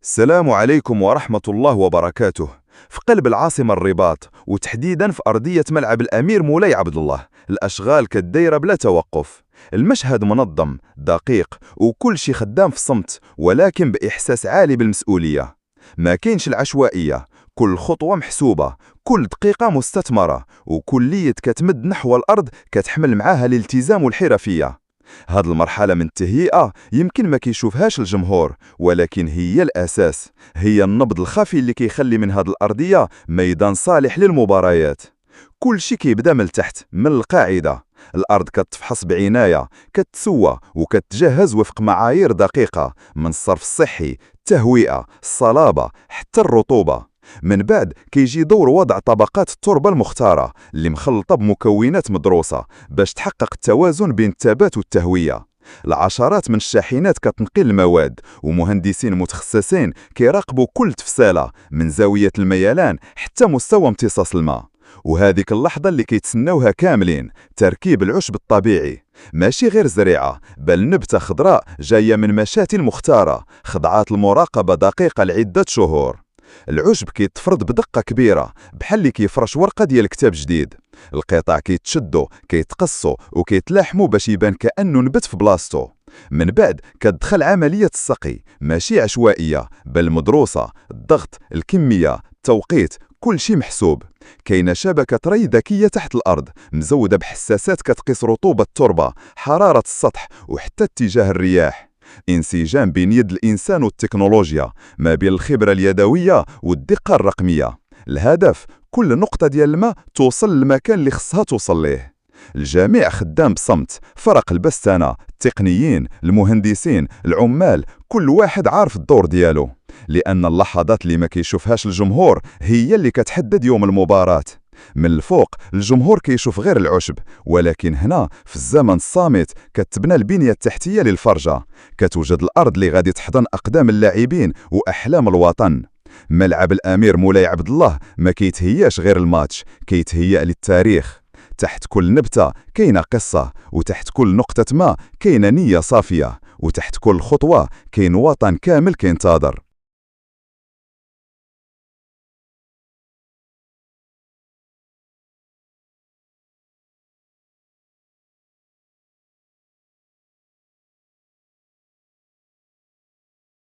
السلام عليكم ورحمة الله وبركاته. في قلب العاصمة الرباط، وتحديدا في أرضية ملعب الأمير مولاي عبد الله، الأشغال كالدايرة بلا توقف. المشهد منظم دقيق وكل شي خدام في صمت، ولكن بإحساس عالي بالمسؤولية. ما كاينش العشوائية، كل خطوة محسوبة، كل دقيقة مستثمرة، وكل يد كتمد نحو الأرض كتحمل معاها الالتزام والحرفية. هاد المرحلة من التهيئة يمكن ما كيشوفهاش الجمهور، ولكن هي الأساس، هي النبض الخفي اللي كيخلي من هاد الأرضية ميدان صالح للمباريات. كل شي كيبدا من التحت، من القاعدة. الأرض كتفحص بعناية، كتسوى وكتجهز وفق معايير دقيقة، من الصرف الصحي، التهوية، الصلابة، حتى الرطوبة. من بعد كيجي دور وضع طبقات التربة المختارة اللي مخلطة بمكونات مدروسة باش تحقق التوازن بين الثبات والتهوية. العشرات من الشاحنات كتنقل المواد، ومهندسين متخصصين كيراقبوا كل تفصيلة من زاوية الميلان حتى مستوى امتصاص الماء. وهذيك اللحظة اللي كيتسناوها كاملين، تركيب العشب الطبيعي. ماشي غير زريعة، بل نبتة خضراء جاية من مشاتل مختارة خضعات المراقبة دقيقة لعدة شهور. العشب كيتفرض بدقة كبيرة، بحال اللي كيفرش ورقة ديال كتاب جديد. القطع كيتشدوا، كيتقصوا وكيتلاحموا باش يبان كأنه نبت في بلاصتو. من بعد كتدخل عملية السقي، ماشي عشوائية بل مدروسة، الضغط، الكمية، التوقيت، كل شي محسوب. كاينه شبكة ري ذكية تحت الأرض، مزودة بحساسات كتقيس رطوبة التربة، حرارة السطح، وحتى اتجاه الرياح. انسجام بين يد الإنسان والتكنولوجيا، ما بين الخبرة اليدوية والدقة الرقمية. الهدف كل نقطة ديال الماء توصل للمكان اللي خصها توصل ليه. الجميع خدام بصمت، فرق البستانة، التقنيين، المهندسين، العمال، كل واحد عارف الدور ديالو. لأن اللحظات اللي ما كيشوفهاش الجمهور هي اللي كتحدد يوم المباراة. من الفوق الجمهور كيشوف غير العشب، ولكن هنا في الزمن الصامت كتبنى البنية التحتية للفرجة، كتوجد الأرض اللي غادي تحضن أقدام اللاعبين وأحلام الوطن. ملعب الأمير مولاي عبد الله ما كيتهياش غير الماتش، كيتهيأ للتاريخ. تحت كل نبتة كاينة قصة، وتحت كل نقطة ماء كاينة نية صافية، وتحت كل خطوة كاين وطن كامل كينتظر.